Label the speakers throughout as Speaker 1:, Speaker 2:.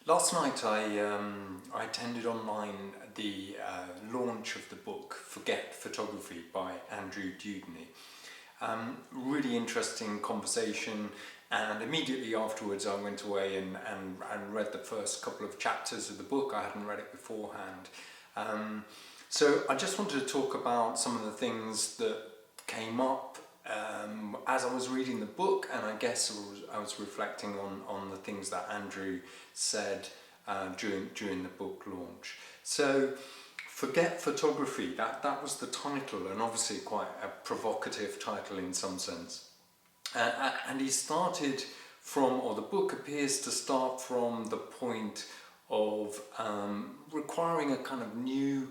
Speaker 1: Last night I attended online the launch of the book Forget Photography by Andrew Dewdney. Really interesting conversation, and immediately afterwards I went away and read the first couple of chapters of the book. I hadn't read it beforehand. So I just wanted to talk about some of the things that came up as I was reading the book, and I guess I was reflecting on the things that Andrew said during the book launch. So, Forget Photography, that was the title, and obviously quite a provocative title in some sense. And he started from, or the book appears to start from, the point of requiring a kind of new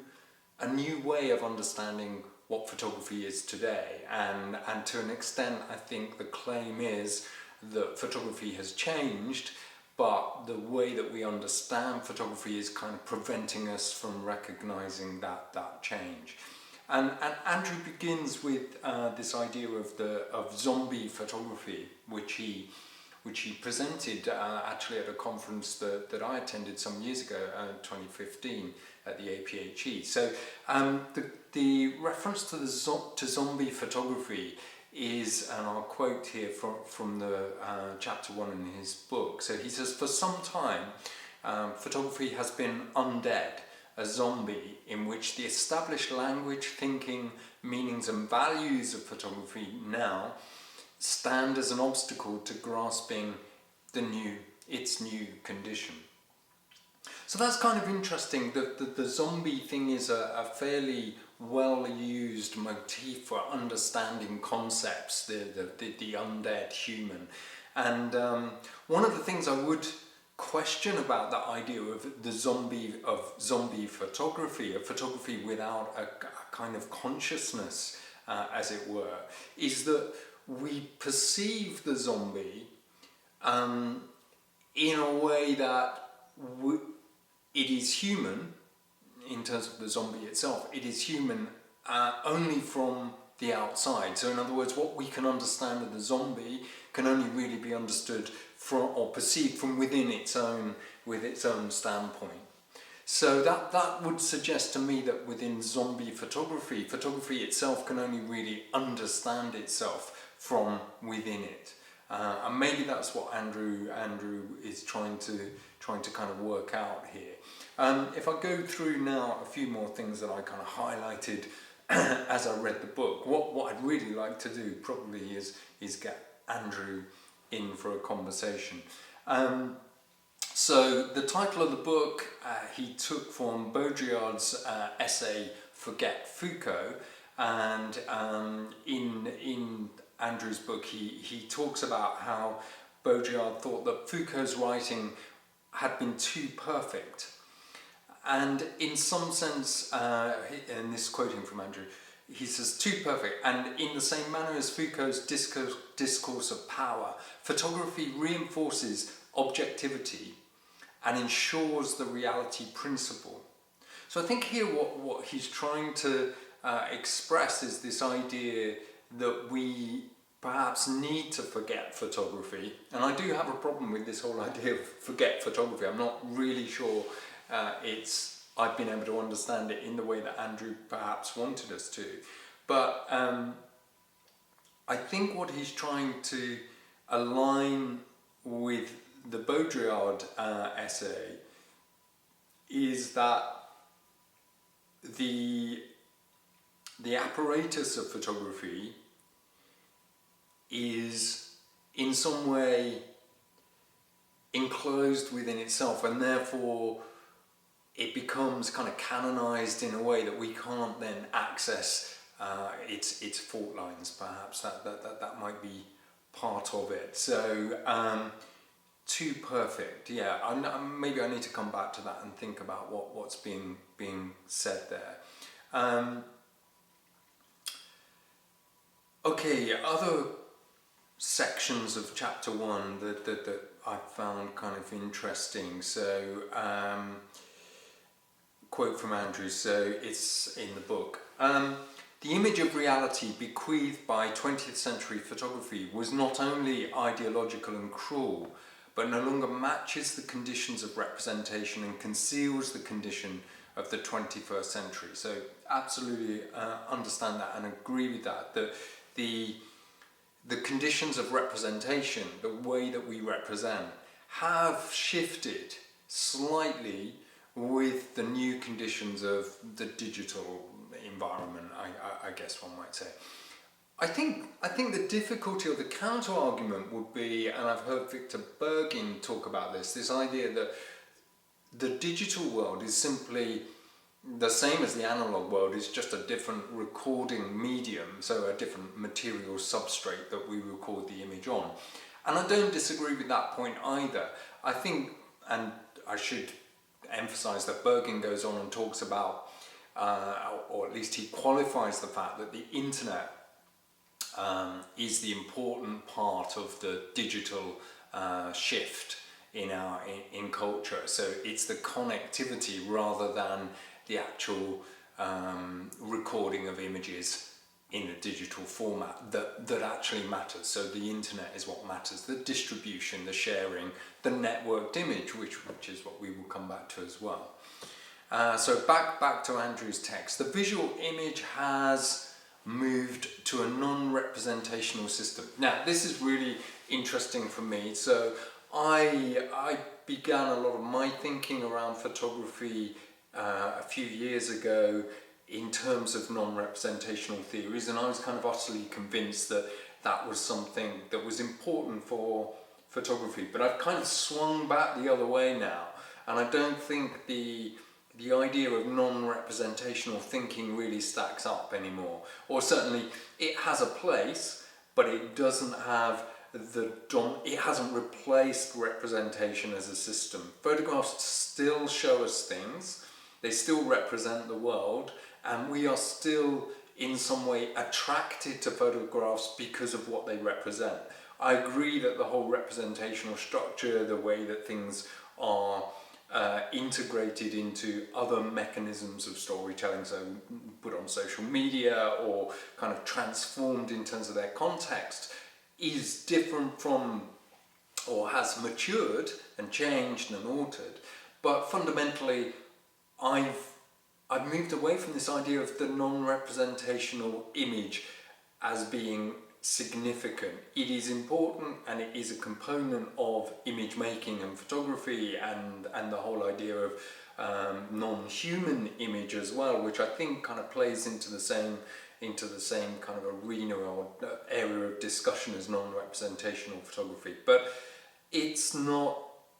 Speaker 1: way of understanding what photography is today, and to an extent I think the claim is that photography has changed, but the way that we understand photography is kind of preventing us from recognizing that change. And Andrew begins with this idea of zombie photography, which he presented actually at a conference that I attended some years ago, 2015, at the APHE. So the reference to zombie photography is, and I'll quote here from the chapter 1 in his book. So he says, for some time, photography has been undead, a zombie in which the established language, thinking, meanings and values of photography now stand as an obstacle to grasping its new condition. So that's kind of interesting. The zombie thing is a fairly well-used motif for understanding concepts, the undead human. And one of the things I would question about the idea of zombie photography, a photography without a kind of consciousness, as it were, is that we perceive the zombie in a way that it is human. In terms of the zombie itself, it is human only from the outside. So in other words, what we can understand of the zombie can only really be understood from or perceived from within its own standpoint. So that would suggest to me that within zombie photography itself can only really understand itself from within it. And maybe that's what Andrew is trying to kind of work out here. If I go through now a few more things that I kind of highlighted as I read the book, what I'd really like to do probably is get Andrew in for a conversation. So the title of the book he took from Baudrillard's essay Forget Foucault, and in Andrew's book he talks about how Baudrillard thought that Foucault's writing had been too perfect. And in some sense, and this is quoting from Andrew, he says, too perfect, and in the same manner as Foucault's discourse of power, photography reinforces objectivity and ensures the reality principle. So I think here what he's trying to express is this idea that we perhaps need to forget photography. And I do have a problem with this whole idea of forget photography. I'm not really sure I've been able to understand it in the way that Andrew perhaps wanted us to. But I think what he's trying to align with the Baudrillard essay is that the apparatus of photography is in some way enclosed within itself, and therefore it becomes kind of canonized in a way that we can't then access its fault lines. Perhaps that might be part of it. So too perfect, yeah. Maybe I need to come back to that and think about what's being said there. Okay, other sections of chapter 1 that I found kind of interesting. So quote from Andrew, so it's in the book. The image of reality bequeathed by 20th century photography was not only ideological and cruel, but no longer matches the conditions of representation and conceals the condition of the 21st century. So absolutely understand that and agree with that. The conditions of representation, the way that we represent, have shifted slightly with the new conditions of the digital environment, I guess one might say. I think the difficulty or the counter argument would be, and I've heard Victor Bergin talk about this idea that the digital world is simply the same as the analog world, is just a different recording medium, so a different material substrate that we record the image on. And I don't disagree with that point either. I think, and I should emphasize that Bergin goes on and talks about, or at least he qualifies the fact that the internet is the important part of the digital shift in culture. So it's the connectivity rather than the actual recording of images in a digital format that actually matters. So the internet is what matters, the distribution, the sharing, the networked image, which is what we will come back to as well. So back to Andrew's text. The visual image has moved to a non-representational system. Now, this is really interesting for me. So I began a lot of my thinking around photography a few years ago in terms of non-representational theories, and I was kind of utterly convinced that that was something that was important for photography. But I've kind of swung back the other way now, and I don't think the idea of non-representational thinking really stacks up anymore. Or certainly it has a place, but it doesn't have it hasn't replaced representation as a system. Photographs still show us things, they still represent the world, and we are still in some way attracted to photographs because of what they represent. I agree that the whole representational structure, the way that things are integrated into other mechanisms of storytelling, so put on social media or kind of transformed in terms of their context, is different from, or has matured and changed and altered. But fundamentally, I've moved away from this idea of the non-representational image as being significant. It is important, and it is a component of image making and photography, and the whole idea of non-human image as well, which I think kind of plays into the same kind of arena or area of discussion as non-representational photography. But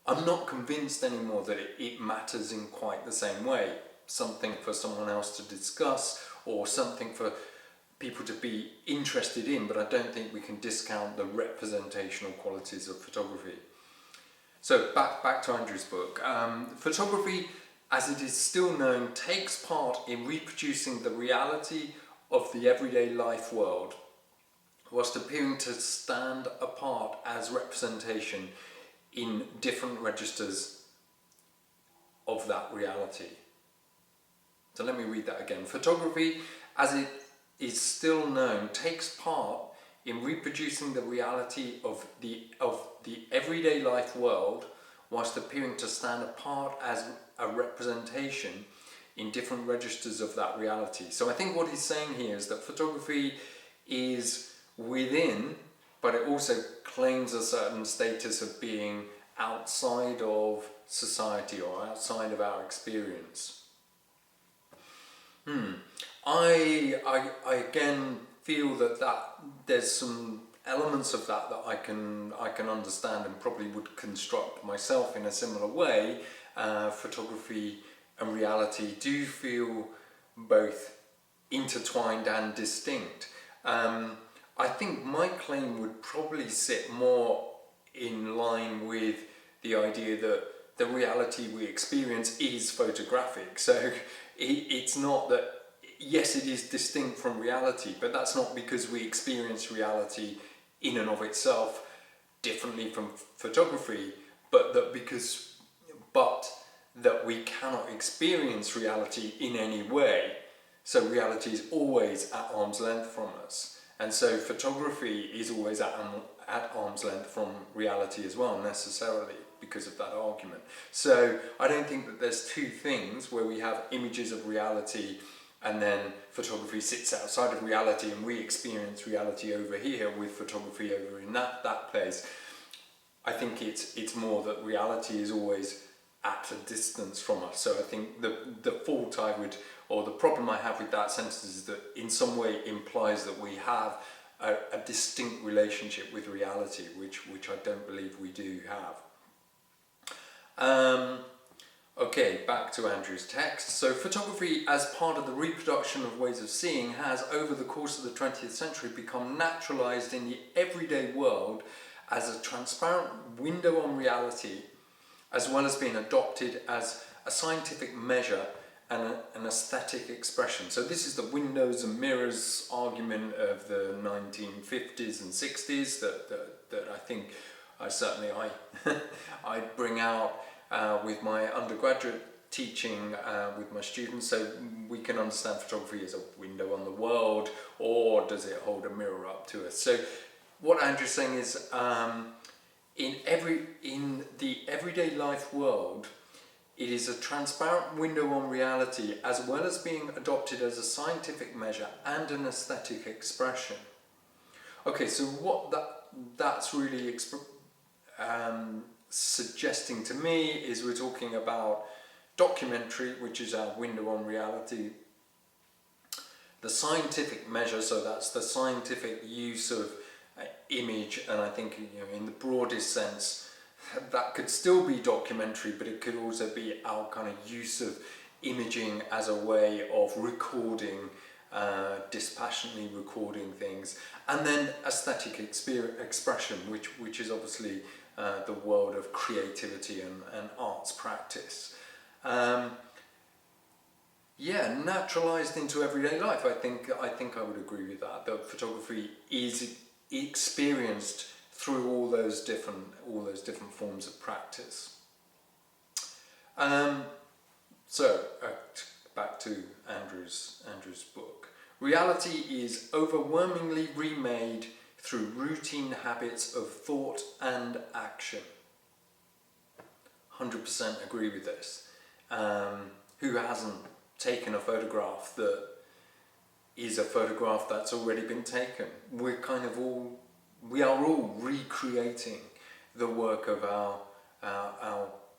Speaker 1: I'm not convinced anymore that it matters in quite the same way. Something for someone else to discuss, or something for people to be interested in, but I don't think we can discount the representational qualities of photography. So back to Andrew's book. Photography, as it is still known, takes part in reproducing the reality of the everyday life world, whilst appearing to stand apart as representation in different registers of that reality. So let me read that again. Photography, as it is still known, takes part in reproducing the reality of the everyday life world, whilst appearing to stand apart as a representation in different registers of that reality. So I think what he's saying here is that photography is within, but it also claims a certain status of being outside of society or outside of our experience. I again feel that there's some elements of that I can understand and probably would construct myself in a similar way. Photography and reality do feel both intertwined and distinct. I think my claim would probably sit more in line with the idea that the reality we experience is photographic. So it's not that, yes, it is distinct from reality, but that's not because we experience reality in and of itself differently from photography, but that we cannot experience reality in any way. So reality is always at arm's length from us, and so photography is always at at arm's length from reality as well, necessarily, because of that argument. So I don't think that there's two things where we have images of reality and then photography sits outside of reality and we experience reality over here with photography over in that place. I think it's more that reality is always at a distance from us. So I think the fault I would, or the problem I have with that sentence is that in some way implies that we have a distinct relationship with reality, which I don't believe we do have. Okay, back to Andrew's text. So photography as part of the reproduction of ways of seeing has over the course of the 20th century become naturalized in the everyday world as a transparent window on reality, as well as being adopted as a scientific measure and an aesthetic expression. So this is the windows and mirrors argument of the 1950s and 60s that I think I bring out with my undergraduate teaching with my students, so we can understand photography as a window on the world, or does it hold a mirror up to us? So what Andrew's saying is in the everyday life world, it is a transparent window on reality as well as being adopted as a scientific measure and an aesthetic expression. Okay, so what that's really suggesting to me is we're talking about documentary, which is our window on reality, the scientific measure, so that's the scientific use of image, and I think, you know, in the broadest sense that could still be documentary, but it could also be our kind of use of imaging as a way of recording, dispassionately recording things, and then aesthetic expression, which is obviously the world of creativity and arts practice. Yeah, naturalized into everyday life. I think I would agree with that. That photography is experienced through all those different forms of practice. So back to Andrew's book. Reality is overwhelmingly remade through routine habits of thought and action. 100% agree with this. Who hasn't taken a photograph that is a photograph that's already been taken? We are all recreating the work of our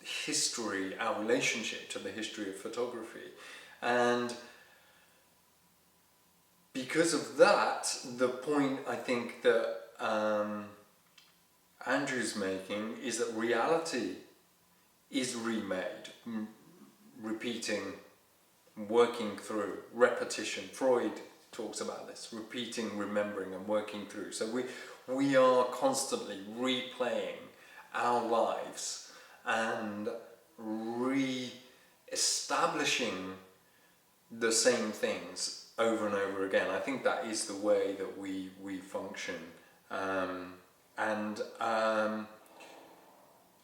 Speaker 1: history, our relationship to the history of photography. And because of that, the point I think that Andrew's making is that reality is remade, repeating, working through, repetition. Freud talks about this, repeating, remembering and working through. So we are constantly replaying our lives and re-establishing the same things over and over again. I think that is the way that we function.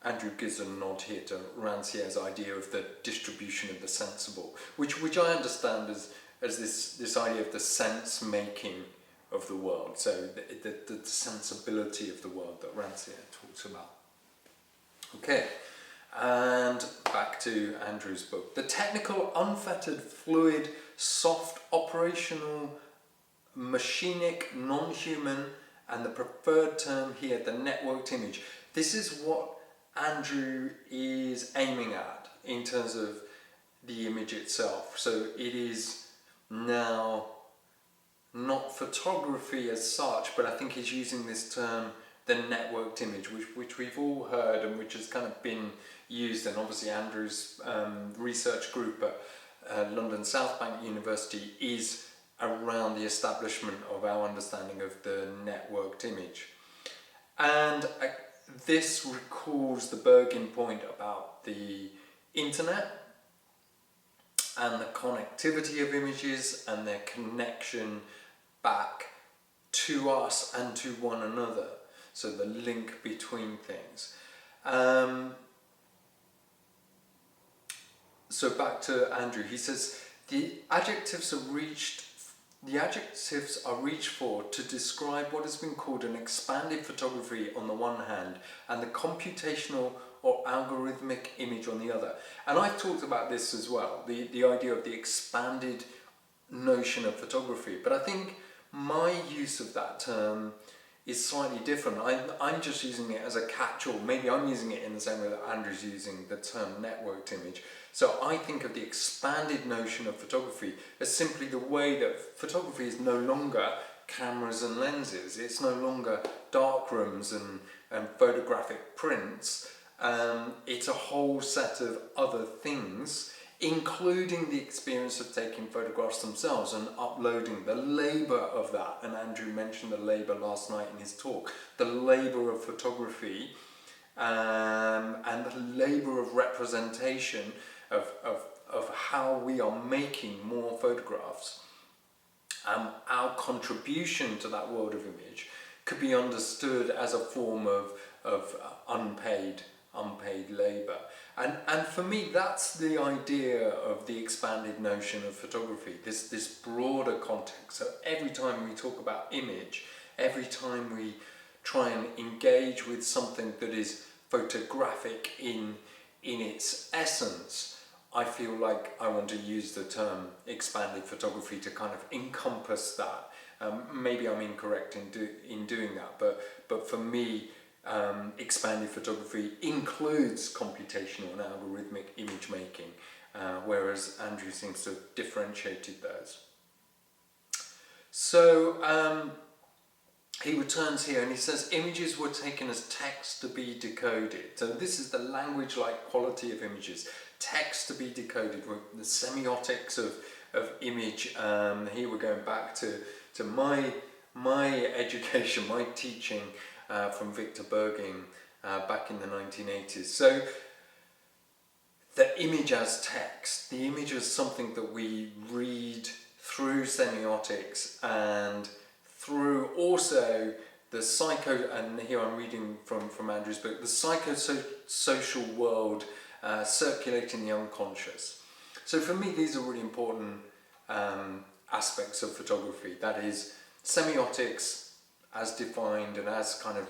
Speaker 1: Andrew gives a nod here to Rancière's idea of the distribution of the sensible, which I understand as this idea of the sense making of the world, so the sensibility of the world that Rancière talks about. Okay, and back to Andrew's book. The technical, unfettered, fluid, soft, operational, machinic, non-human, and the preferred term here, the networked image. This is what Andrew is aiming at in terms of the image itself. So it is now not photography as such, but I think he's using this term, the networked image, which we've all heard and which has kind of been used, and obviously Andrew's research group at London South Bank University is around the establishment of our understanding of the networked image. And this recalls the Bergin point about the internet and the connectivity of images and their connection back to us and to one another. So the link between things. So back to Andrew, he says, the adjectives have reached the adjectives are reached for to describe what has been called an expanded photography on the one hand and the computational or algorithmic image on the other. And I've talked about this as well, the idea of the expanded notion of photography, but I think my use of that term is slightly different. I'm just using it as a catch-all. Maybe I'm using it in the same way that Andrew's using the term networked image. So I think of the expanded notion of photography as simply the way that photography is no longer cameras and lenses. It's no longer darkrooms and photographic prints. It's a whole set of other things, including the experience of taking photographs themselves and uploading, the labour of that. And Andrew mentioned the labour last night in his talk, the labour of photography and the labour of representation of how we are making more photographs. Our contribution to that world of image could be understood as a form of unpaid labour. And for me, that's the idea of the expanded notion of photography, this broader context. So every time we talk about image, every time we try and engage with something that is photographic in its essence, I feel like I want to use the term expanded photography to kind of encompass that. Maybe I'm incorrect in doing that, but for me, expanded photography includes computational and algorithmic image making, whereas Andrew seems to have differentiated those. So he returns here and he says images were taken as text to be decoded. So this is the language-like quality of images, text to be decoded, with the semiotics of image. Here we're going back to my education, my teaching from Victor Berging back in the 1980s. So the image as text, the image as something that we read through semiotics and through also the and here I'm reading from Andrew's book, the psychosocial world circulating the unconscious. So for me, these are really important aspects of photography. That is semiotics as defined and as kind of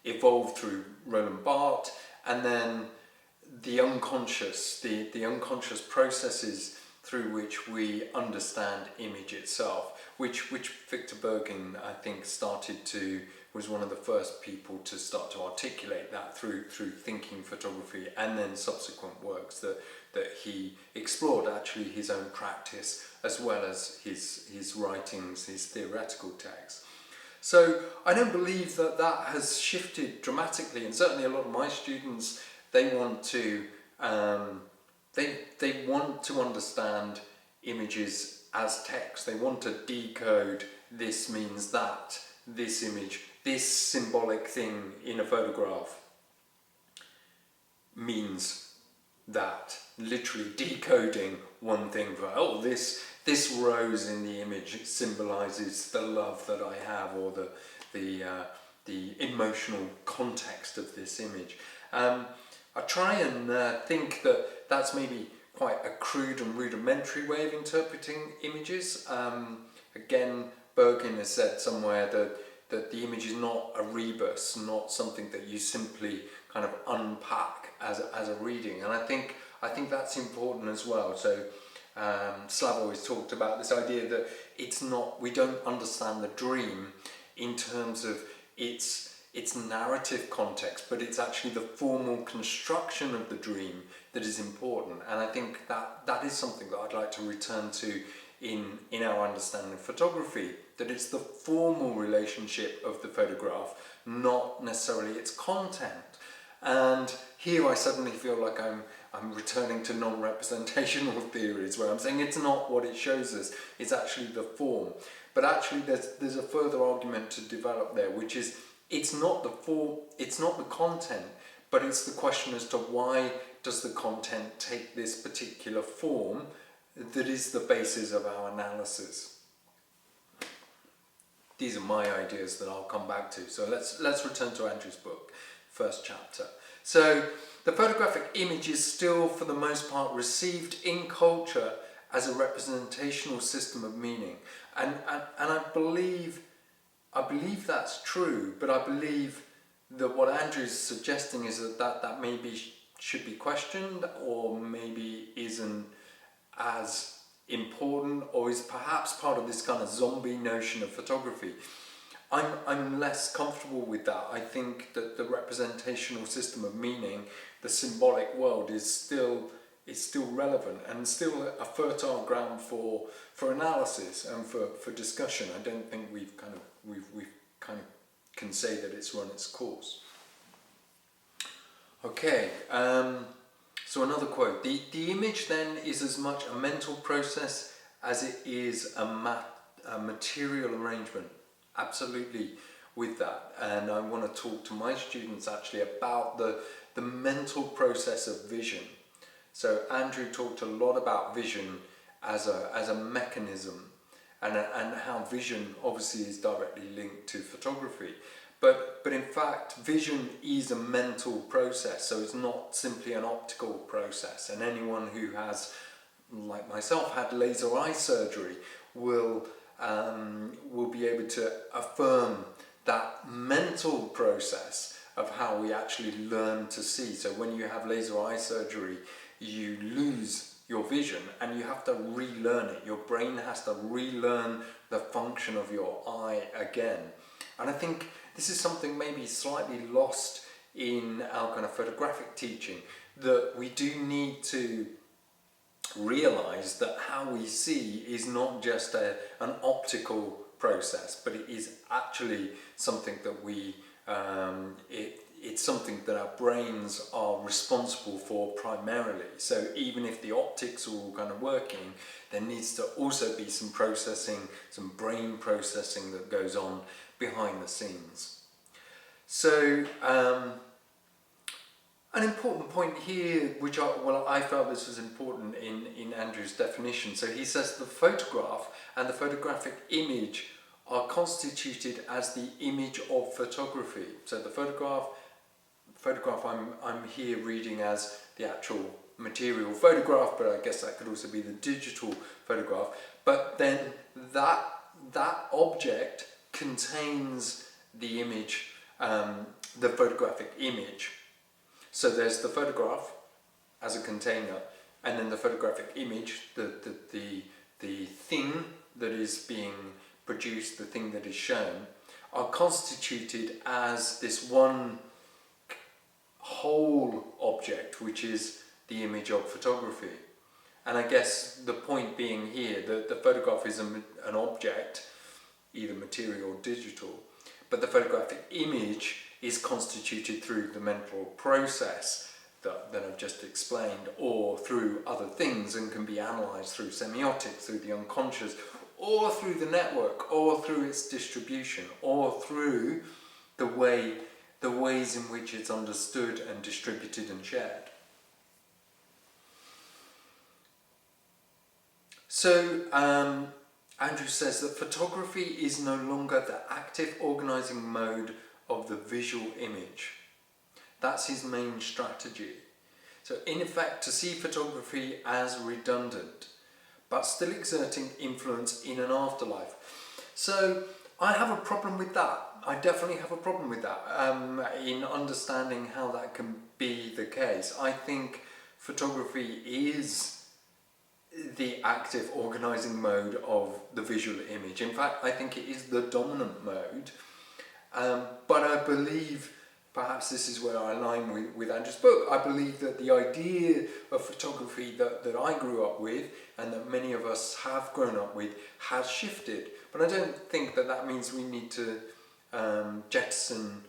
Speaker 1: evolved through Roland Barthes, and then the unconscious, the unconscious processes through which we understand image itself, which Victor Bergin, I think, was one of the first people to start to articulate that through thinking photography, and then subsequent works that he explored actually his own practice as well as his writings, his theoretical texts. So I don't believe that has shifted dramatically, and certainly a lot of my students, they want to they want to understand images as text. They want to decode this means that, this image, this symbolic thing in a photograph means that. Literally decoding one thing for, this rose in the image symbolises the love that I have, or the emotional context of this image. I try and think that that's maybe quite a crude and rudimentary way of interpreting images. Again, Bergin has said somewhere that the image is not a rebus, not something that you simply kind of unpack as a reading, and I think that's important as well. So Slavoj has talked about this idea that we don't understand the dream in terms of its narrative context, but it's actually the formal construction of the dream that is important. And I think that is something that I'd like to return to in our understanding of photography, that it's the formal relationship of the photograph, not necessarily its content. And here I suddenly feel like I'm returning to non-representational theories, where I'm saying it's not what it shows us, it's actually the form. But actually there's a further argument to develop there, which is it's not the form, it's not the content, but it's the question as to why does the content take this particular form that is the basis of our analysis. These are my ideas that I'll come back to. So let's return to Andrew's book, first chapter. So the photographic image is still, for the most part, received in culture as a representational system of meaning. And I believe that's true, but I believe that what Andrew's suggesting is that maybe should be questioned, or maybe isn't as important, or is perhaps part of this kind of zombie notion of photography. I'm less comfortable with that. I think that the representational system of meaning, the symbolic world, is still relevant and still a fertile ground for analysis and for discussion. I don't think we've kind of can say that it's run its course. Okay, so another quote. The image then is as much a mental process as it is a material arrangement. Absolutely with that. And I want to talk to my students actually about the mental process of vision. So Andrew talked a lot about vision as a mechanism, and how vision obviously is directly linked to photography. But in fact, vision is a mental process, so it's not simply an optical process. And anyone who has, like myself, had laser eye surgery will be able to affirm that mental process of how we actually learn to see. So when you have laser eye surgery, you lose your vision and you have to relearn it. Your brain has to relearn the function of your eye again. And I think this is something maybe slightly lost in our kind of photographic teaching, that we do need to realize that how we see is not just an optical process, but it is actually something that it's something that our brains are responsible for primarily. So even if the optics are all kind of working, there needs to also be some processing, some brain processing that goes on behind the scenes. So an important point here, which I felt this was important in Andrew's definition. So he says the photograph and the photographic image are constituted as the image of photography. So the photograph I'm here reading as the actual material photograph, but I guess that could also be the digital photograph. But then that object contains the image, the photographic image. So there's the photograph as a container, and then the photographic image, the thing that is being produced, the thing that is shown, are constituted as this one whole object, which is the image of photography. And I guess the point being here that the photograph is an object, either material or digital, but the photographic image is constituted through the mental process that I've just explained, or through other things, and can be analysed through semiotics, through the unconscious, or through the network, or through its distribution, or through the ways in which it's understood and distributed and shared. So Andrew says that photography is no longer the active organising mode of the visual image. That's his main strategy. So in effect, to see photography as redundant, but still exerting influence in an afterlife. So I have a problem with that. I definitely have a problem with that, in understanding how that can be the case. I think photography is the active organising mode of the visual image. In fact, I think it is the dominant mode. But I believe, perhaps this is where I align with Andrew's book, I believe that the idea of photography that I grew up with, and that many of us have grown up with, has shifted. But I don't think that means we need to jettison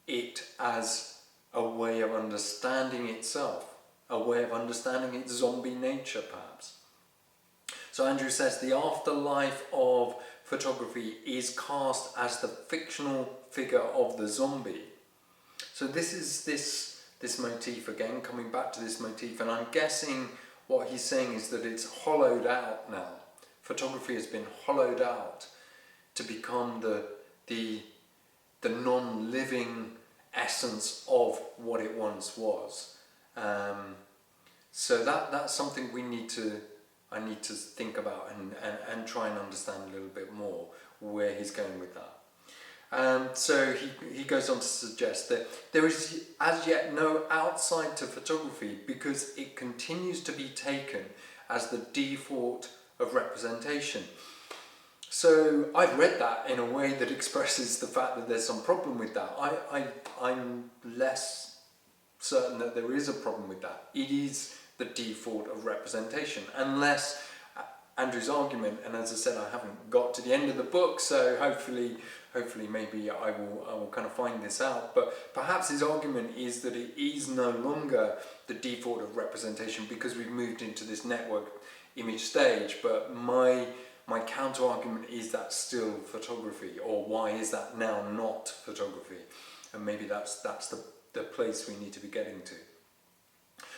Speaker 1: it as a way of understanding itself, a way of understanding its zombie nature, perhaps. So Andrew says the afterlife of photography is cast as the fictional figure of the zombie. So this is this motif again, coming back to this motif, and I'm guessing what he's saying is that it's hollowed out now. Photography has been hollowed out to become the non-living essence of what it once was. So that's something we need to I need to think about and try and understand a little bit more where he's going with that. So he goes on to suggest that there is as yet no outside to photography because it continues to be taken as the default of representation. So I've read that in a way that expresses the fact that there's some problem with that. I'm less certain that there is a problem with that. It is the default of representation, unless Andrew's argument, and as I said, I haven't got to the end of the book, so hopefully maybe I will kind of find this out, but perhaps his argument is that it is no longer the default of representation because we've moved into this network image stage, but my counter argument is that still photography, or why is that now not photography? And maybe that's the place we need to be getting to.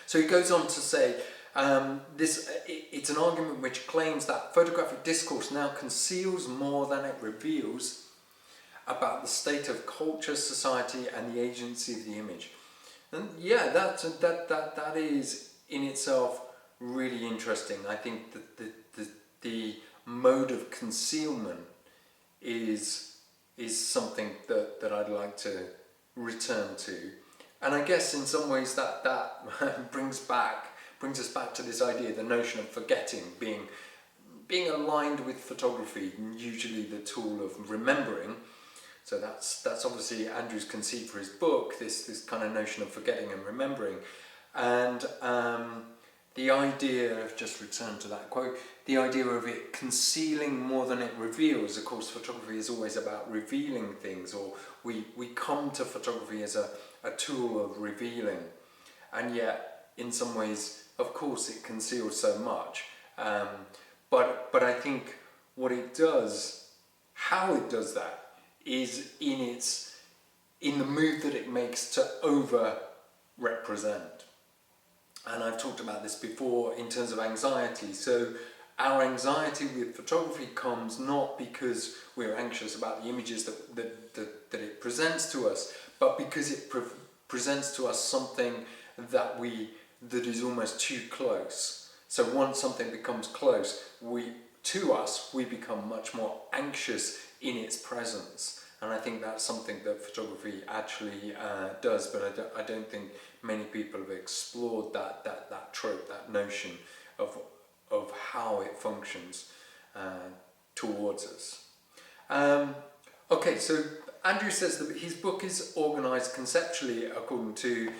Speaker 1: So he goes on to say, it's an argument which claims that photographic discourse now conceals more than it reveals about the state of culture, society, and the agency of the image. And yeah, that is in itself really interesting. I think that the mode of concealment is something that I'd like to return to, and I guess in some ways that brings us back to this idea, the notion of forgetting being aligned with photography, usually the tool of remembering. So that's obviously Andrew's conceit for his book, this kind of notion of forgetting and remembering, and the idea of, just return to that quote, the idea of it concealing more than it reveals. Of course, photography is always about revealing things, or we come to photography as a tool of revealing, and yet in some ways, of course, it conceals so much. But I think what it does, how it does that, is in the move that it makes to over-represent. And I've talked about this before in terms of anxiety. So our anxiety with photography comes not because we're anxious about the images that it presents to us, but because it presents to us something that is almost too close. So once something becomes close, we become much more anxious in its presence. And I think that's something that photography actually does, but I don't think many people have explored that trope, that notion of how it functions towards us. Okay, so Andrew says that his book is organised conceptually according to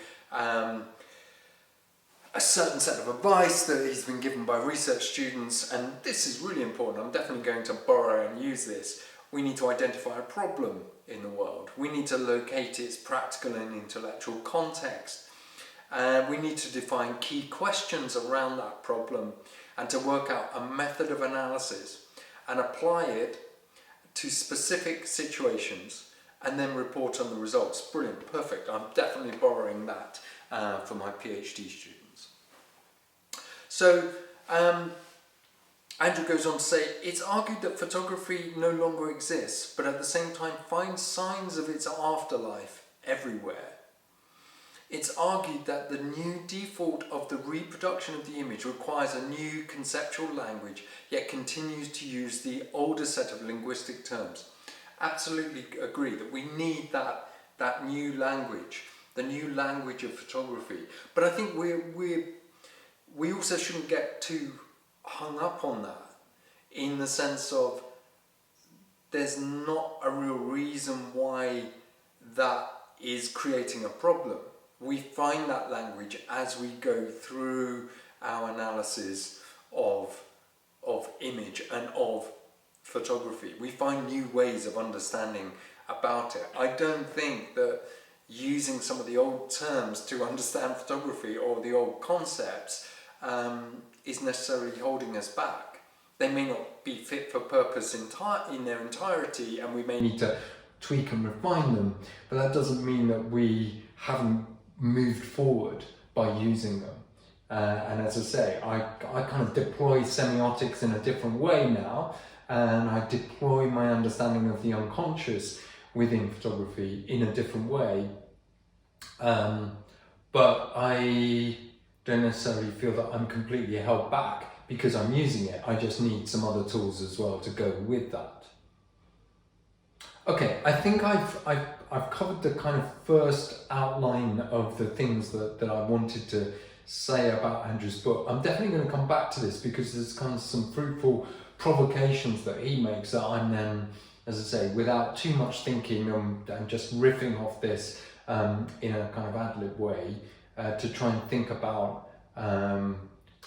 Speaker 1: a certain set of advice that he's been given by research students, and this is really important. I'm definitely going to borrow and use this. We need to identify a problem in the world. We need to locate its practical and intellectual context. We need to define key questions around that problem and to work out a method of analysis and apply it to specific situations and then report on the results. Brilliant, perfect. I'm definitely borrowing that for my PhD students. So, Andrew goes on to say, it's argued that photography no longer exists, but at the same time finds signs of its afterlife everywhere. It's argued that the new default of the reproduction of the image requires a new conceptual language, yet continues to use the older set of linguistic terms. Absolutely agree that we need that new language, the new language of photography. But I think we also shouldn't get too hung up on that, in the sense of there's not a real reason why that is creating a problem. We find that language as we go through our analysis of image and of photography. We find new ways of understanding about it. I don't think that using some of the old terms to understand photography or the old concepts is necessarily holding us back. They may not be fit for purpose in their entirety, and we may need to tweak and refine them, but that doesn't mean that we haven't moved forward by using them. And as I say, I kind of deploy semiotics in a different way now, and I deploy my understanding of the unconscious within photography in a different way. But I don't necessarily feel that I'm completely held back because I'm using it. I just need some other tools as well to go with that. Okay, I think I've covered the kind of first outline of the things that I wanted to say about Andrew's book. I'm definitely going to come back to this because there's kind of some fruitful provocations that he makes that I'm then, as I say, without too much thinking and just riffing off this in a kind of ad-lib way, to try and think about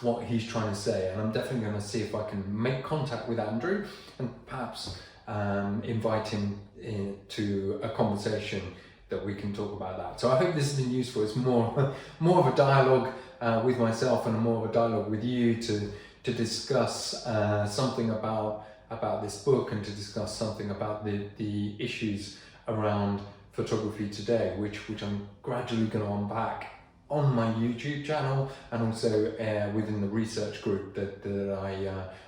Speaker 1: what he's trying to say. And I'm definitely going to see if I can make contact with Andrew and perhaps invite him to a conversation that we can talk about that. So I hope this has been useful. It's more of a dialogue with myself and more of a dialogue with you to discuss something about this book and to discuss something about the issues around photography today, which I'm gradually going to unpack on my YouTube channel and also within the research group that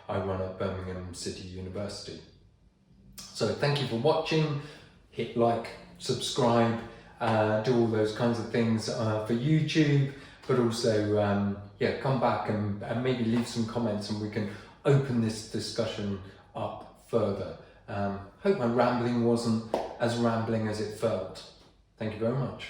Speaker 1: I run at Birmingham City University. So thank you for watching. Hit like, subscribe, do all those kinds of things for YouTube, but also come back and maybe leave some comments and we can open this discussion up further. Hope my rambling wasn't as rambling as it felt. Thank you very much.